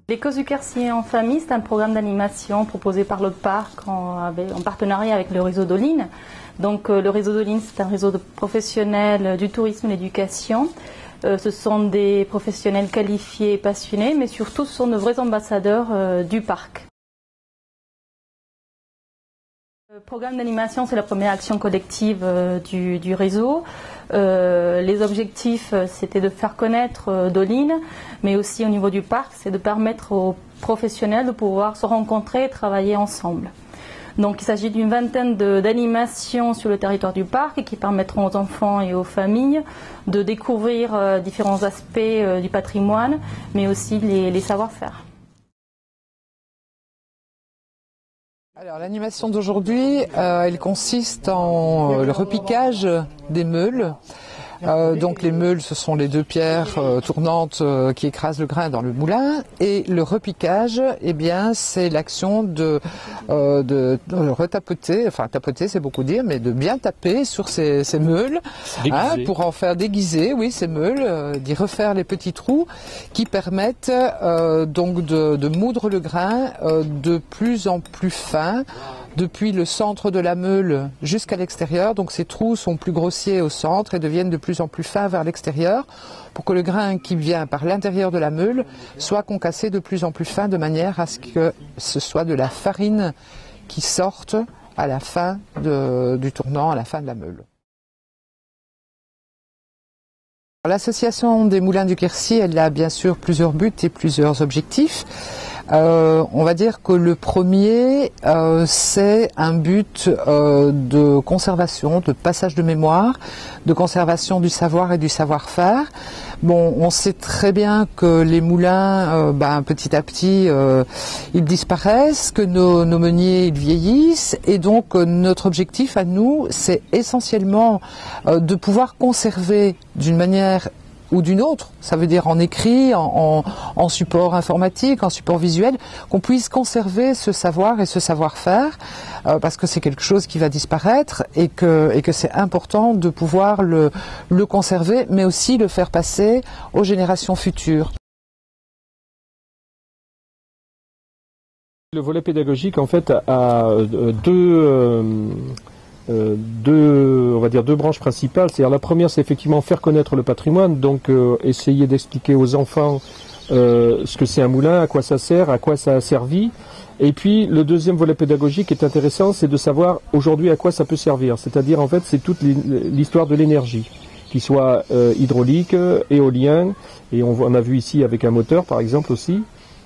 L'Écos du Quercy en famille, c'est un programme d'animation proposé par le parc en partenariat avec le réseau Doline. Donc le réseau Doline, c'est un réseau de professionnels du tourisme et de l'éducation. Ce sont des professionnels qualifiés et passionnés, mais surtout ce sont de vrais ambassadeurs du parc. Le programme d'animation, c'est la première action collective du réseau. Les objectifs, c'était de faire connaître Doline, mais aussi au niveau du parc, c'est de permettre aux professionnels de pouvoir se rencontrer et travailler ensemble. Donc il s'agit d'une vingtaine d'animations sur le territoire du parc et qui permettront aux enfants et aux familles de découvrir différents aspects du patrimoine, mais aussi les savoir-faire. Alors l'animation d'aujourd'hui, elle consiste en le repiquage des meules. Donc les meules, ce sont les deux pierres tournantes qui écrasent le grain dans le moulin, et le repiquage, eh bien, c'est l'action de retapoter, enfin tapoter c'est beaucoup dire, mais de bien taper sur ces meules, pour en faire déguiser, oui, ces meules, d'y refaire les petits trous qui permettent donc de moudre le grain de plus en plus fin, depuis le centre de la meule jusqu'à l'extérieur. Donc ces trous sont plus grossiers au centre et deviennent de plus en plus fins vers l'extérieur pour que le grain qui vient par l'intérieur de la meule soit concassé de plus en plus fin de manière à ce que ce soit de la farine qui sorte à la fin du tournant, à la fin de la meule. L'association des moulins du Quercy, elle a bien sûr plusieurs buts et plusieurs objectifs. On va dire que le premier, c'est un but de conservation, de passage de mémoire, de conservation du savoir et du savoir-faire. Bon, on sait très bien que les moulins, petit à petit, ils disparaissent, que nos meuniers, ils vieillissent, et donc notre objectif à nous, c'est essentiellement de pouvoir conserver d'une manière ou d'une autre, ça veut dire en écrit, en support informatique, en support visuel, qu'on puisse conserver ce savoir et ce savoir-faire, parce que c'est quelque chose qui va disparaître et que c'est important de pouvoir le conserver, mais aussi le faire passer aux générations futures. Le volet pédagogique, en fait, a deux branches principales. C'est-à-dire la première, c'est effectivement faire connaître le patrimoine, donc essayer d'expliquer aux enfants ce que c'est un moulin, à quoi ça sert, à quoi ça a servi. Et puis le deuxième volet pédagogique qui est intéressant, c'est de savoir aujourd'hui à quoi ça peut servir. C'est-à-dire en fait, c'est toute l'histoire de l'énergie, qu'il soit hydraulique, éolien, et on a vu ici avec un moteur par exemple aussi,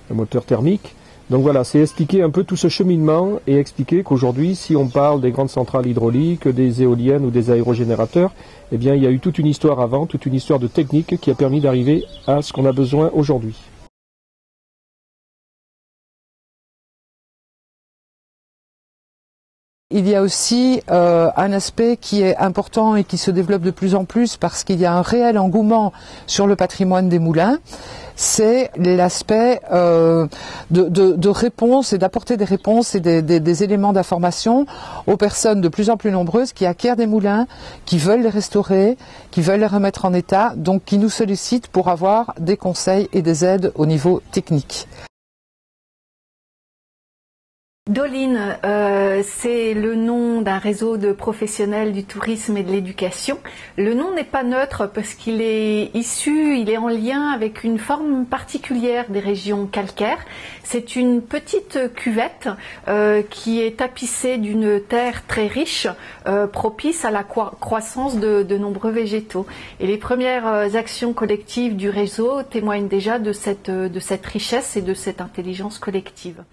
un moteur thermique. Donc voilà, c'est expliquer un peu tout ce cheminement et expliquer qu'aujourd'hui, si on parle des grandes centrales hydrauliques, des éoliennes ou des aérogénérateurs, eh bien, il y a eu toute une histoire avant, toute une histoire de technique qui a permis d'arriver à ce qu'on a besoin aujourd'hui. Il y a aussi un aspect qui est important et qui se développe de plus en plus parce qu'il y a un réel engouement sur le patrimoine des moulins. C'est l'aspect de réponse et d'apporter des réponses et des éléments d'information aux personnes de plus en plus nombreuses qui acquièrent des moulins, qui veulent les restaurer, qui veulent les remettre en état, donc qui nous sollicitent pour avoir des conseils et des aides au niveau technique. Doline, c'est le nom d'un réseau de professionnels du tourisme et de l'éducation. Le nom n'est pas neutre parce qu'il est il est en lien avec une forme particulière des régions calcaires. C'est une petite cuvette qui est tapissée d'une terre très riche, propice à la croissance de nombreux végétaux. Et les premières actions collectives du réseau témoignent déjà de cette richesse et de cette intelligence collective.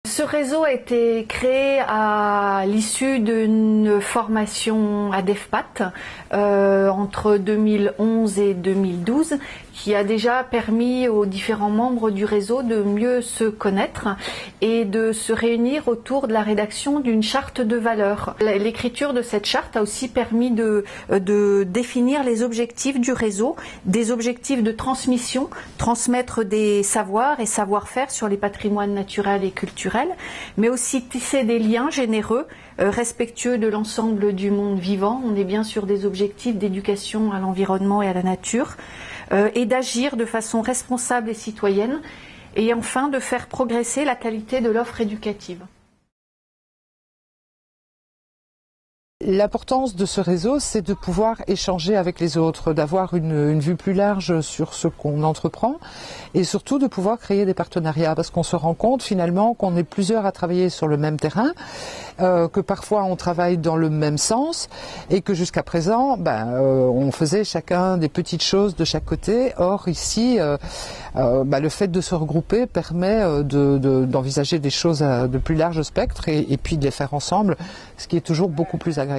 Ce réseau a été créé à l'issue d'une formation à DEFPAT entre 2011 et 2012 qui a déjà permis aux différents membres du réseau de mieux se connaître et de se réunir autour de la rédaction d'une charte de valeurs. L'écriture de cette charte a aussi permis de définir les objectifs du réseau, des objectifs de transmission, transmettre des savoirs et savoir-faire sur les patrimoines naturels et culturels, mais aussi tisser des liens généreux, respectueux de l'ensemble du monde vivant. On est bien sur des objectifs d'éducation à l'environnement et à la nature. et d'agir de façon responsable et citoyenne, et enfin de faire progresser la qualité de l'offre éducative. L'importance de ce réseau, c'est de pouvoir échanger avec les autres, d'avoir une vue plus large sur ce qu'on entreprend et surtout de pouvoir créer des partenariats parce qu'on se rend compte finalement qu'on est plusieurs à travailler sur le même terrain, que parfois on travaille dans le même sens et que jusqu'à présent on faisait chacun des petites choses de chaque côté. Or ici, le fait de se regrouper permet d'envisager des choses de plus large spectre et puis de les faire ensemble, ce qui est toujours beaucoup plus agréable.